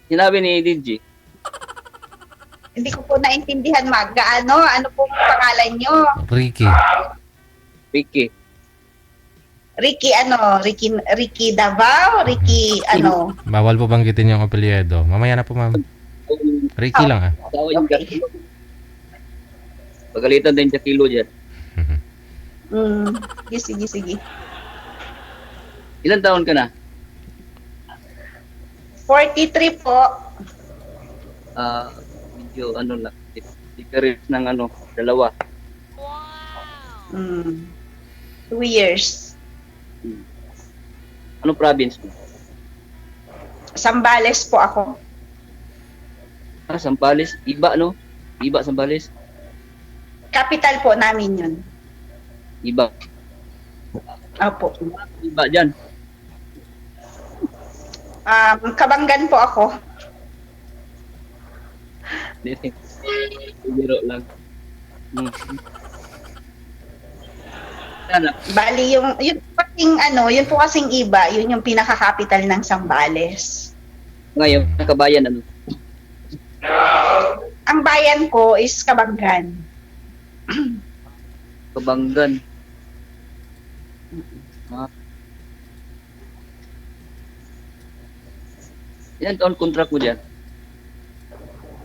Sinabi ni DJ. Hindi ko po naintindihan, Magga. Ano pong pangalan nyo? Ricky. Vicky. Ricky Ricky Davao? Ricky Bawal po banggitin yung apelyido. Mamaya na po, ma'am. Ricky lang, ah. Tawa yung kilo. Pagalitan din sa kilo dyan. Sige. Ilan taon ka na? 43 po. Medyo lang. Difference ng dalawa. 2 years. Ano province mo? Sambales po ako. Sambales. Iba, no? Iba, Sambales. Capital po namin yun. Iba. Opo. Iba dyan. Kabanggan po ako. Biro lang. Sana. Bali yun po kasing iba, yun yung pinaka-capital ng Sambales. Ngayon, kabayan Ang bayan ko is Kabanggan. Kabanggan. Ilan taon contract mo dyan?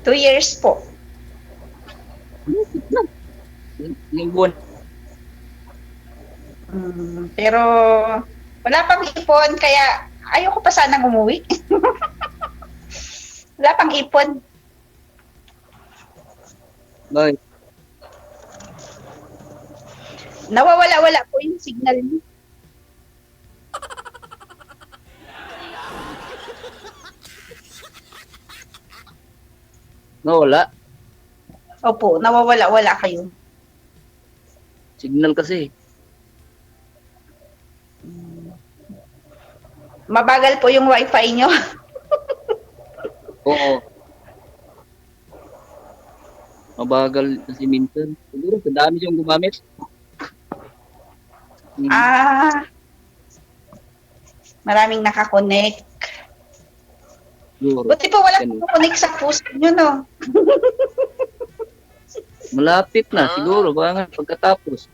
2 years po. Yung buwan. Pero wala pang ipon, kaya ayoko pa sanang umuwi. Wala pang ipon. Bakit? Nawawala-wala po yung signal niyo. Nawala. Opo, nawawala-wala kayo. Signal kasi. Mabagal po yung wifi nyo. Oo. Mabagal kasi minsan. Siguro, kadami siyang gumamit. Maraming nakakonect. Siguro. Buti po walang nakakonect sa puso nyo, no? Malapit na, siguro. Baka nga, pagkatapos.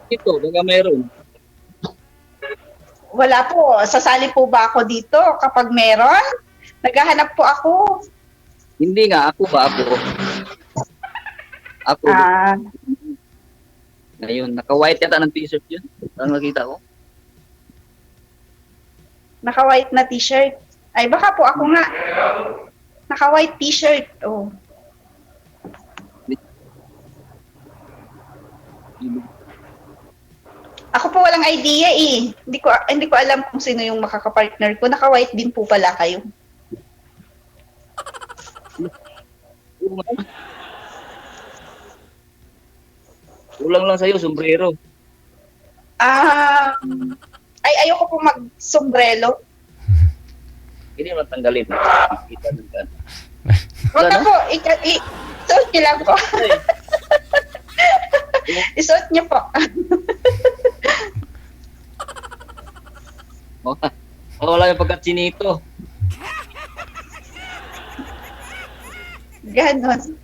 Ito, baka mayroon. Wala po. Sasali po ba ako dito kapag meron? Naghahanap po ako. Hindi nga, ako ba? Ako. Ngayon, naka-white yata ng t-shirt yun. Ang nakita ko. Naka-white na t-shirt. Ay, baka po ako nga. Naka-white t-shirt. Oh. Ako po walang idea eh. Hindi ko alam kung sino yung makaka-partner ko. Naka-white din po pala kayo. Kulang lang sa'yo, sombrero. Ay, ayoko po mag-sombrelo. Hindi mo tanggalin. Kita ng kan. Huwag na po. Isuot niyo lang po. Isuot niyo po. Wala yung pagkatsinito. Ganon.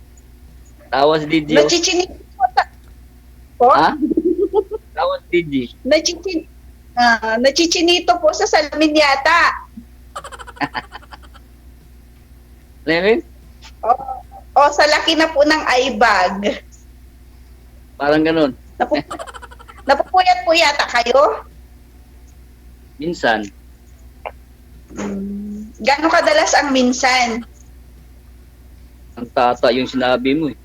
Tawa si DJ. Nachichinito po. Ha? Tawa si DJ. Nachichinito po sa salamin yata. Levin? Sa laki na po ng eye bag. Parang ganun. Napupuyat po yata kayo? Minsan. Gano'ng kadalas ang minsan? Ang tata yung sinabi mo eh.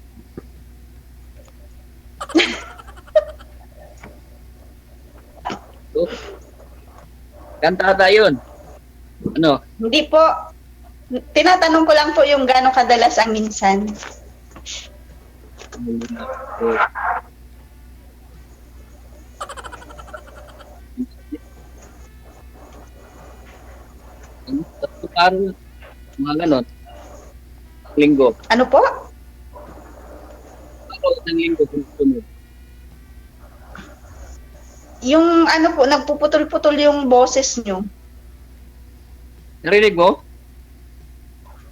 Kan tata yun. Ano? Hindi po. Tinatanong ko lang po yung gano'ng kadalas ang minsan. Parang mga ganon. Linggo. Ano po? Araw ng linggo. Yung ano po, nagpuputol-putol yung boses nyo. Narinig mo?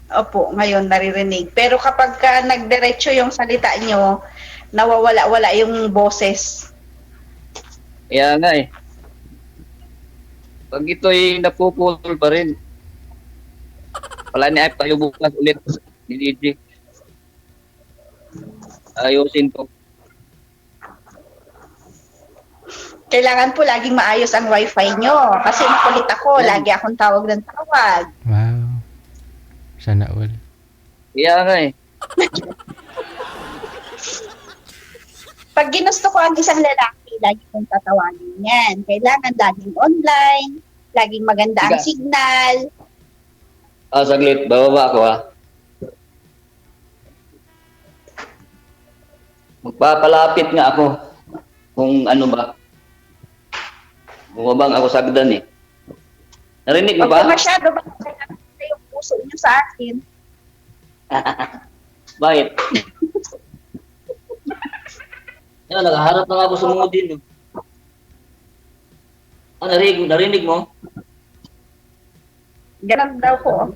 Opo, ngayon naririnig. Pero kapag ka nagdiretso yung salita nyo, nawawala-wala yung boses. Kaya nga eh. Pag ito'y napuputol pa rin. Wala ni Ayp tayo bukas ulit. Ni DJ. Ayusin ko. Kailangan po laging maayos ang wifi nyo. Kasi makulit ako, lagi akong tawag ng tawag. Wow. Sana all. Kaya nga eh. Pag ginusto ko ang isang lalaki, lagi kong tatawagin yan. Kailangan laging online, laging maganda ang Sige. signal. Saglit. Bababa ako ha. Magpapalapit nga ako. Kung ano ba. Bumabang ako sa agdan eh. Narinig mo Huwag ba? masyado ba yung puso nyo sa akin? Bakit? Yan, nakaharap na nga ako sa mga din. Narinig mo? Ganun daw po.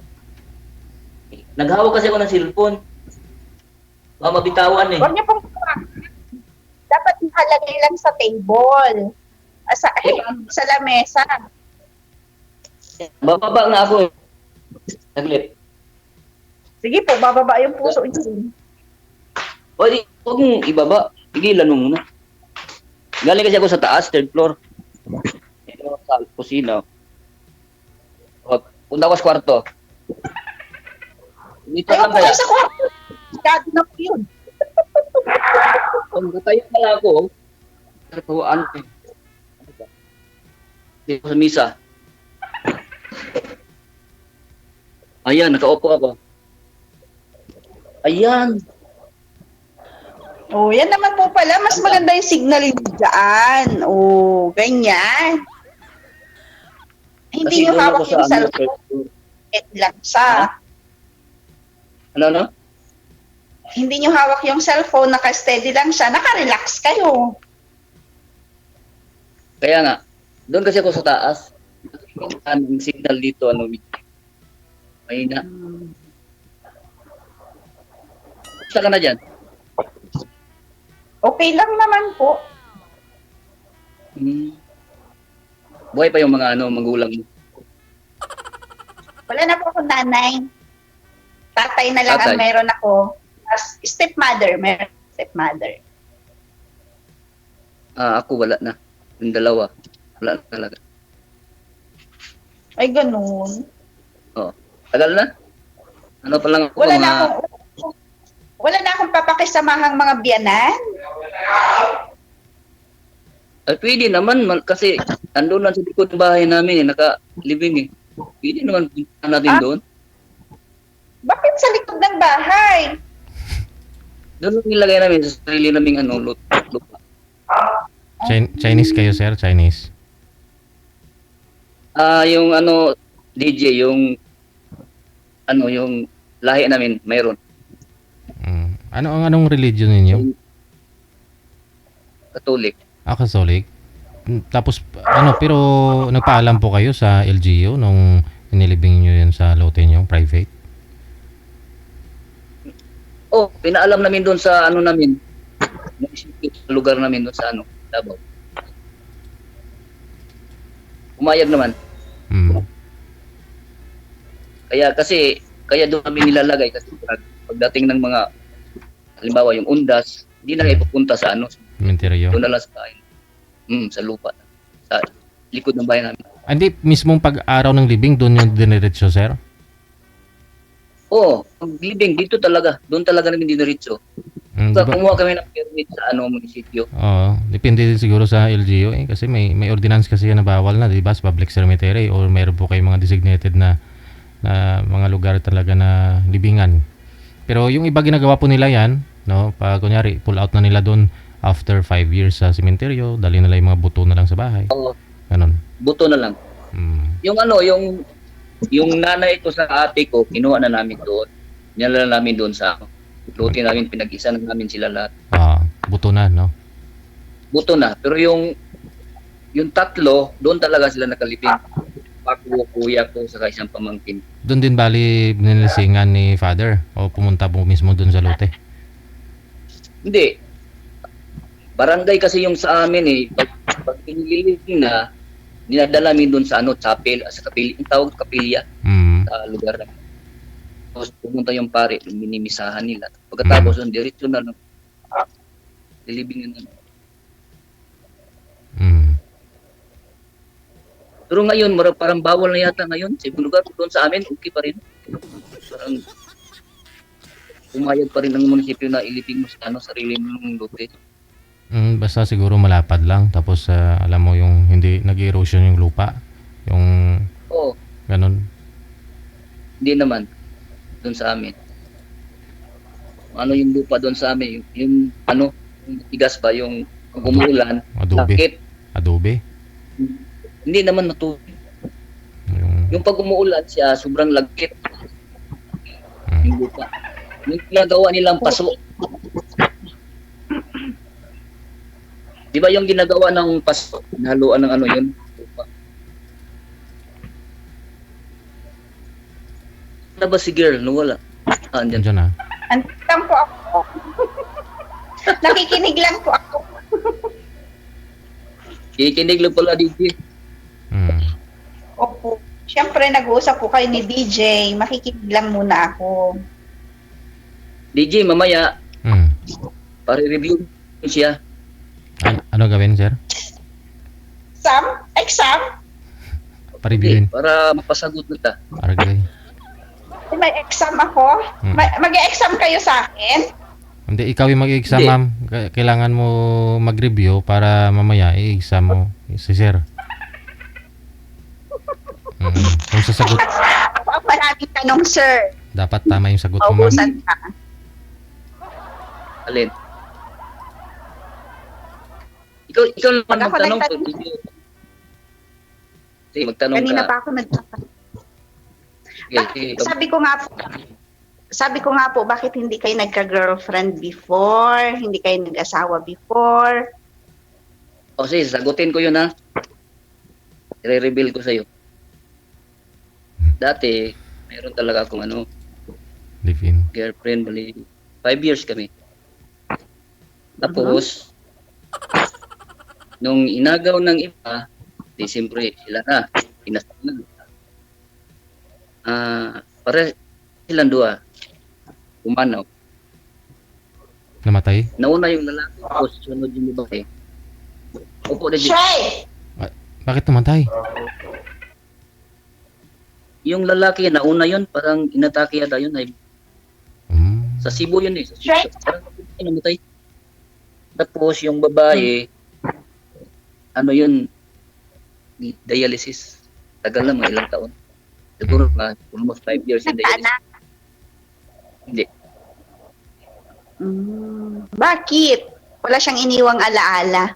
Naghawak kasi ako ng cellphone. Baka mabitawan eh. Huwag niyo pong dapat nakalagay lang sa table. Sa lamesa. Bababa nga ako eh. Saglit. Sige po, bababa yung puso niyo. O di, huwag mong ibaba. Pigilan mo muna. Galing kasi ako sa taas, third floor. Ito sa kusina. O, punta ko sa kwarto. Dito Ayaw lang po kaya. kayo sa kwarto. Sigado na po yun. Kung tayo pala ako, ano eh. Dito sa misa. Ayan, nakaupo ako. Ayan. Oh, yan naman po pala. Mas maganda yung signal yung dyan. Oh, ganyan. Hindi nyo doon hawak ako sa yung ano, cellphone. third floor. Lang sa. Ano? Hindi nyo hawak yung cellphone. Naka-steady lang siya. Naka-relax kayo. Kaya nga, doon kasi ako sa taas. Ang signal dito, mahina. Basta ka na dyan. Okay lang naman po. Buhay pa yung mga magulang mo. Wala na po akong nanay. Tatay na lang ang Tatay. meron ako. As stepmother, meron stepmother. Ako wala na. Yung dalawa. Wala na talaga. Ay, ganun. Tagal na? Ano pa lang ako, Wala na akong papakisamahang mga biyanan. Ay, pwede naman, kasi andun lang sa likod ng bahay namin, naka-living eh. Pwede naman punta natin doon. Bakit sa likod ng bahay? Doon lang nilagay namin sa sarili naming lupa. Chinese kayo, sir? Chinese? Yung DJ, yung lahi namin, mayroon. Anong religion ninyo? Katolik. Catholic. Tapos, pero nagpaalam po kayo sa LGU nung inilibing nyo yun sa lote nyo, private? Pinaalam namin doon sa namin, sa lugar namin doon sa Davao. Umayag naman. Kaya doon namin nilalagay kasi pagdating ng mga halimbawa yung undas, hindi na ipupunta sa Cemetery. doon na lang sa lupa. Sa likod ng bahay namin. Hindi, mismong pag-araw ng libing, doon yung diniretso, sir? Pag living, dito talaga. Doon talaga namin diniritso. Diba? Kumuha kami ng permit sa munisipyo. Oo, depende din siguro sa LGU kasi may ordinance kasi yan na bawal na, 'di ba, sa public cemetery or mayroon po kayong mga designated na mga lugar talaga na libingan. Pero yung iba ginagawa po nila yan, no, pag kunyari pull out na nila doon after 5 years sa sementeryo, dali nila yung mga buto na lang sa bahay. Oo. Ganon. Buto na lang. Yung nanay ko sa ate ko, kinuha na namin doon. Nilala namin doon sa lote namin, pinag-isa na namin sila lahat. Buto na, no? Buto na. Pero yung Yung tatlo, doon talaga sila nakalipin. Ako, kuya ko, saka isang pamangkin. Doon din bali binilisingan ni father o pumunta po mismo doon sa lote? Hindi. Barangay kasi yung sa amin eh. Pag pinililing na, dinadala namin doon sa chapel, sa kapilya. Yung tawag kapilya sa lugar na. Tapos pumunta yung pare, minimisahan nila. Pagkatapos yung diretso na lilibingin na. Pero ngayon, parang bawal na yata ngayon. Sa ibang lugar, doon sa amin, okay pa rin. Parang umayag pa rin ang munisipyo na iliping mo sa sarili mong lote. Basta siguro malapad lang. Tapos alam mo yung hindi nag-erosion yung lupa. Yung Oo. ganun. Hindi naman. Doon sa amin. Ano yung lupa doon sa amin? Yung tigas ba? Yung umuulan. Adobe. Sakit. Adobe. Hindi naman natubig. Yung pag umuulan siya, sobrang lagkit. Yung lupa. Yung ginagawa nilang paso. Di ba yung ginagawa ng paso, nahaluan ng yun? Lupa. Ano ba si girl? No, wala. Andyan. Andyan Andito lang po ako. Nakikinig lang po ako. Kikinig lang pala, DJ. Opo. Siyempre, nag-uusap po kayo ni DJ. Makikinig lang muna ako. DJ, mamaya, pare-review siya. Ano gawin, sir? Exam? Paribilin. Para mapasagot na ta. Argay. May exam ako? Mag-exam kayo sa akin? Hindi, ikaw yung mag-exam, Hindi. ma'am. Kailangan mo mag-review para mamaya i-exam mo si sir. Kung sasagot, Ako ang maraming tanong, sir. dapat tama yung sagot mo, ma'am. Maubusan ka. Alin? Ikaw lang Pag ako magtanong. nagtanong- Sige, magtanong Kanina ka. pa ako nagtatanong. Okay. Sabi ko nga po, bakit hindi kayo nagka-girlfriend before? Hindi kayo nag-asawa before? O sige, sagutin ko yun ha. I-reveal ko sa'yo. Dati, meron talaga akong Live-in. girlfriend, bali 5 years kami. Tapos, nung inagaw ng iba, di siyempre sila na, pinasal na. Pare silang dua, umanaw. Namatay? Nauna yung lalaki, tapos sunod yung babae. Opo, legit. Shay! Bakit namatay? Yung lalaki, nauna yun, parang inatake yata yun. Ay, sa Cebu yun eh. Sa Cebu. Right. Parang namatay. Tapos yung babae, yun, dialysis. Tagal na, mga ilang taon. Siguro almost 5 years in dialysis. Nagkaanak? Hindi. Bakit? Wala siyang iniwang alaala.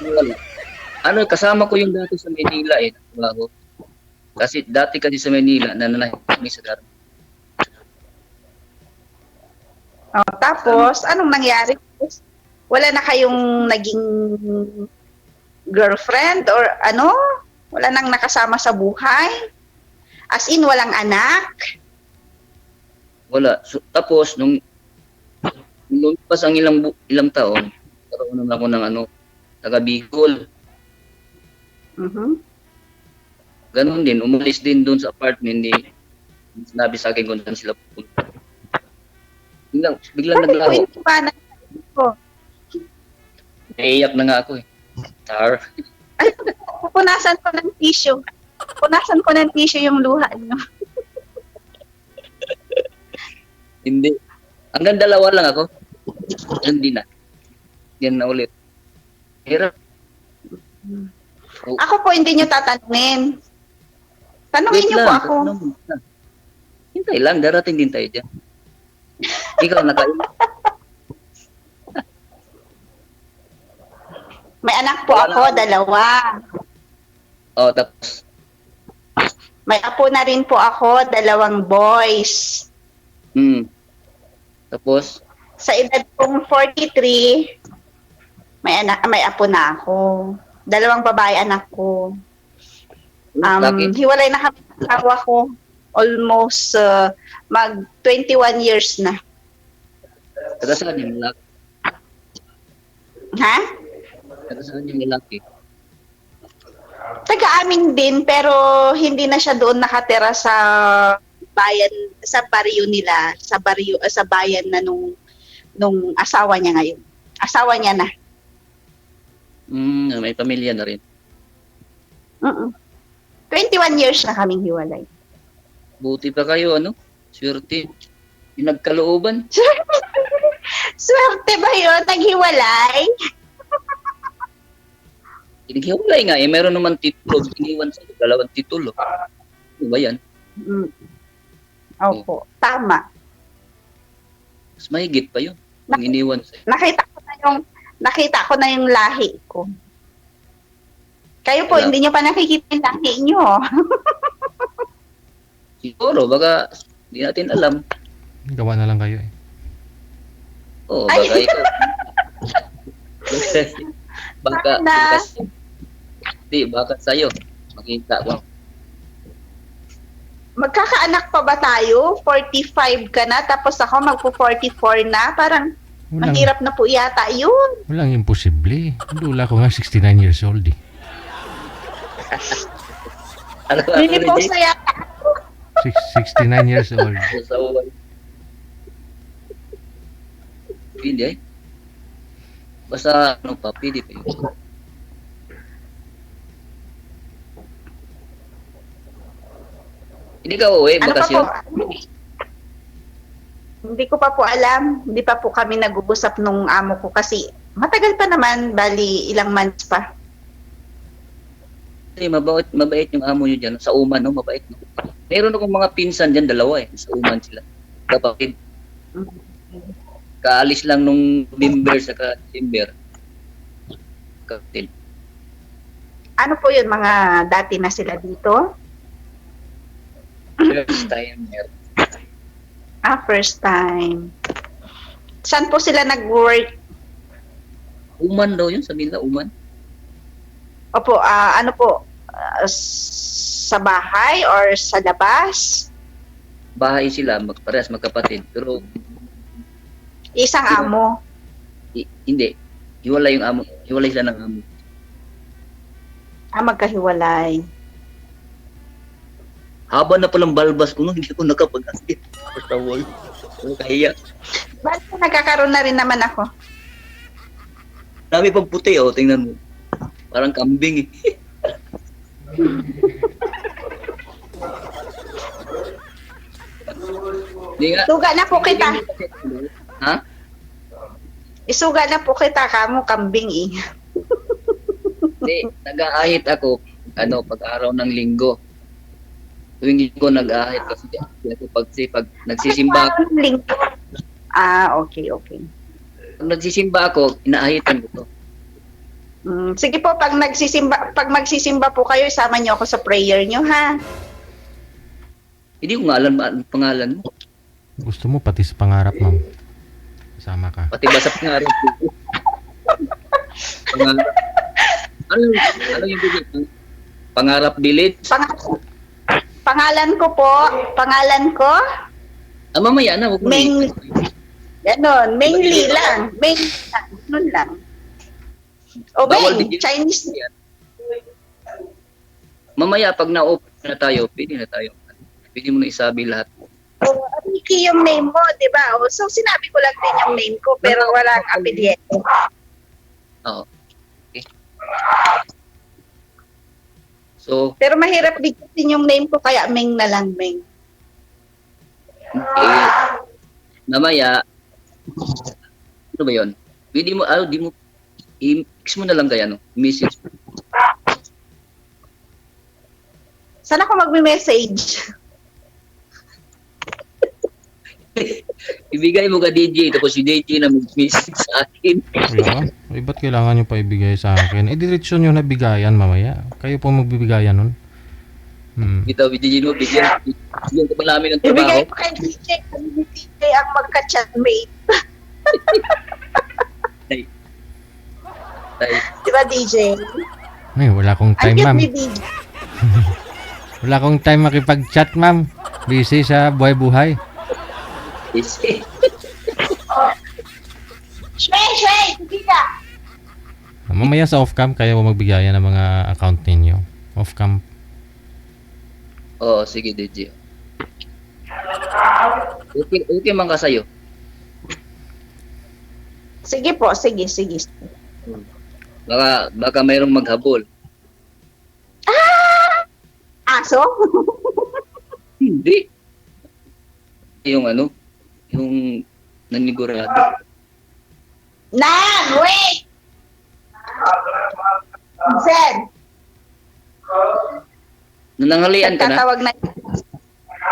Wala. Kasama ko yung dati sa Manila trabaho. Kasi dati sa Manila, nananahin kami sa garden. Tapos, anong nangyari? Wala na kayong naging girlfriend or wala nang nakasama sa buhay? As in, walang anak? Wala. So, tapos, nung lumipas ang ilang taon, karoon naman ako ng taga Bicol. Ganon din, umalis din doon sa apartment, sinabi sa akin kung saan sila pupunta. Biglang naglaho. Naiiyak na nga ako eh. Tar. Ay, punasan ko ng tissue. Punasan ko ng tissue yung luha niyo. Hindi. Hanggang dalawa lang ako. Hindi na. Yan na ulit. Hirap. Ako po hindi niyo tatanungin. Tanungin niyo po ako. Hintay lang, darating din tayo dyan. Ikaw nakain. May anak po ako, dalawa. Tapos, May apo na rin po ako, 2 boys. tapos, Sa edad kong 43, may apo na ako. 2 babae anak ko. Laki. Hiwalay na kami ng asawa ko. Almost mag 21 years na. Taga saan yung lalaki? Ha? Taga saan yung lalaki? Taga-amin din pero hindi na siya doon nakatira sa bayan, sa baryo nila, sa bayan na nung asawa niya ngayon. Asawa niya na. May pamilya na rin. 21 years na kaming hiwalay. Buti pa kayo, swerte. Yung nagkalooban. Swerte ba yun? Naghiwalay? Hinighiwalay nga, meron naman titulo. Iniwan sa 2 titulo. Ano ba yan? Opo, tama. Mas mahigit pa yun. Ang iniwan sa Nakita ko na yung lahi ko. Kayo po, Wala. hindi nyo pa nakikita yung lahi nyo. siguro, baka hindi natin alam. Gawa na lang kayo eh. Oo, Ay. baka ikaw. baka, Sana. baka sa'yo. Makita ko. Magkakaanak pa ba tayo? 45 ka na, tapos ako magpo-44 na. Parang mahirap na po yata yun. Walang imposible. Lula ko nga 69 years old eh. Ano ba? Minipost na yata. 69 years old. Sa uwan. Hindi eh. Basta, pwede pa yun. Hindi ka uwi, Ano pa po? bakasyon. Hindi ko pa po alam. Hindi pa po kami nag-uusap nung amo ko kasi matagal pa naman, bali ilang months pa. Mabait yung amo nyo dyan. Sa Uman, mabait. No? Meron akong mga pinsan dyan, 2 eh. Sa Uman sila. Kapatid. Kaalis lang nung November sa December. Kapatid. Ano po yun, mga dati na sila dito? First timer. First time. Saan po sila nag-work? Uman daw yun, sabi nila, Uman. Opo, ano po? Sa bahay or sa labas? Bahay sila, parehas magkapatid. Pero Isang amo. hindi. Hiwalay yung amo. Hiwalay sila ng amo. Magkahiwalay. Haba na palang balbas ko nung hindi ko nakapag-askit. Basta wall. Kahiya. Bali, nagkakaroon na rin naman ako. Dami pang puti, tingnan mo. Parang kambing eh. Hindi nga. Suga na po kita. Ha? Isuga na po kita, kamo kambing eh. Hindi, nag-aahit ako, pag-araw ng linggo. Tuwing linggo nag-aahit kasi pag nagsisimba ako. Parang linggo. Okay. Pag nagsisimba ako, inaahitan ko to. Sige po, pag magsisimba po kayo, isama niyo ako sa prayer niyo, ha? Hindi ko nga alam ang pangalan mo. Gusto mo pati sa pangarap, ma'am. Kasama ka. Pati ba sa pangarap ko? Ano yung bigay? Pangarap village? Pangalan ko po, Mamaya na, huwag mo Meng, ganon, Mengli lang. Ganun lang. O Bawal Meng, din yun. Chinese. Mamaya, pag na-open na tayo, pwede na tayo. Pwede mo na isabi lahat. Ricky yung name mo, di ba? So, sinabi ko lang din yung name ko, pero walang apelyido. Oo. Okay. So, Pero mahirap bigyan yung name ko, kaya Meng na lang, Meng. mamaya, ano ba yun? Pwede mo, di mo, i-mix mo na lang kaya, message. Saan ako magme-message? Ibigay mo ka DJ, tapos si DJ na mag-message sa akin. Wala. Ba't kailangan nyo pa ibigay sa akin? Diretso nyo na bigayan mamaya. Kayo po magbibigayan nun. Bitaw, DJ mo, bigyan ko pa namin ng trabaho. Ibigay ko kay DJ, kami ni DJ ang magka-chatmate. Tay. Di ba, DJ? Ay, wala akong Ang time, cute ma'am. ni DJ. Wala akong time makipag-chat, ma'am. Busy sa buhay-buhay. Easy. Shway! Hindi ka! Mamaya sa off-cam, kaya mo magbigayan ng mga account ninyo. Off-cam. Oo, sige, DJ. Okay man ka sa'yo. Sige po, sige. Baka mayroong maghabol. Aso? Hindi. Yung nanigurado. Wait! Sen, Nananghalian ka na? nagtatawag na.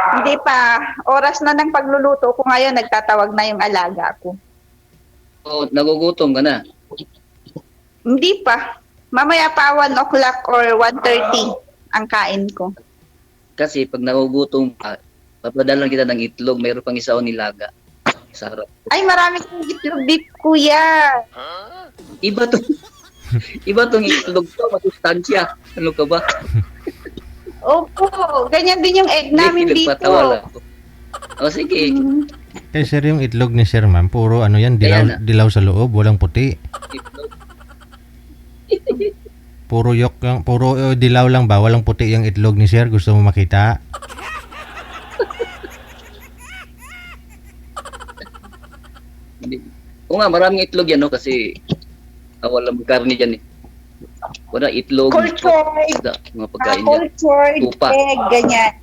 Hindi pa. Oras na ng pagluluto ko ngayon, nagtatawag na yung alaga ko. O nagugutom ka na? Hindi pa. Mamaya pa 1 o'clock or 1:30 ang kain ko. Kasi pag nagugutom ka, papadalan kita ng itlog, mayroon pang isa o nilaga. Sarap. Ay, marami kong itlog beef, kuya. Iba tong itlog to, masustansya. Ano ka ba? Opo, ganyan din yung egg namin dito. Nagpatawa lang ako. O sige. Kaya sir, yung itlog ni sir, ma'am, puro ano yan, Ayan na. dilaw sa loob, walang puti. Itlog. Puro dilaw lang ba, walang puti yung itlog ni sir. Gusto mo makita? Oo nga, maraming itlog yan, no? Kasi walang karne dyan, eh. Wala itlog. Cultured. isda, mga pagkain dyan. Cultured Tupa. egg, ganyan.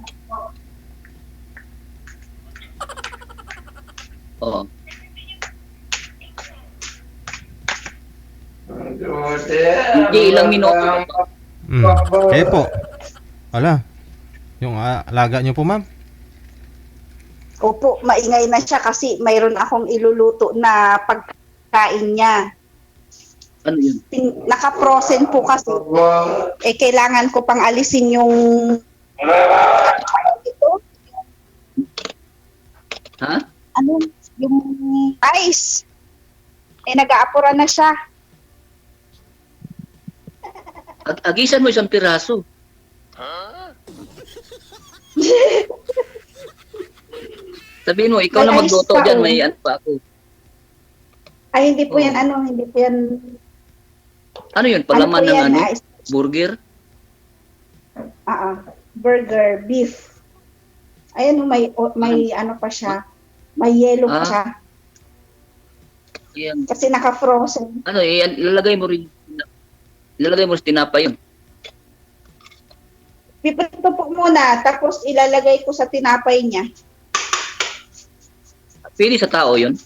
Oo. Hindi, ilang minuto pa. Kaya po. Wala. Yung alaga nyo po, ma'am. Opo, maingay na siya kasi mayroon akong iluluto na pagkain niya. Ano yun? Naka-frozen po kasi. Kailangan ko pang alisin yung ito. Ha? Ano? Yung ice. Nag-aapura na siya. Agisan mo isang piraso. Sabihin mo, ikaw na May ice magluto pa, dyan, oh. may ano pa ako. Ay, hindi po Oh. yan, hindi po yan. Ano yun? Palaman po ng yan, ano? ice. Burger? Burger, beef. Ayan, may ano pa siya. May yellow pa Ah. siya. Yan. Kasi naka-frozen. Ano, ilalagay mo sa tinapa yun. Pipito po muna, tapos ilalagay ko sa tinapay niya. Pwede sa tao yun.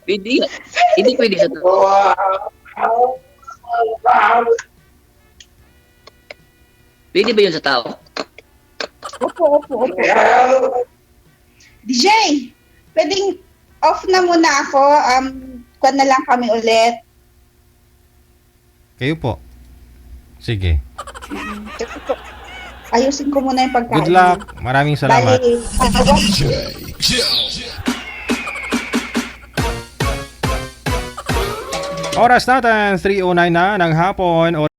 Pwede yan. Hindi pwede sa tao. Pwede ba yun sa tao? Opo. DJ, pwedeng off na muna ako. Kuwan na lang kami ulit. Kayo po. Sige. Ayusin ko muna yung pagkain. Good luck. Maraming salamat. Bali, Oras natin, 3:09 na ng hapon.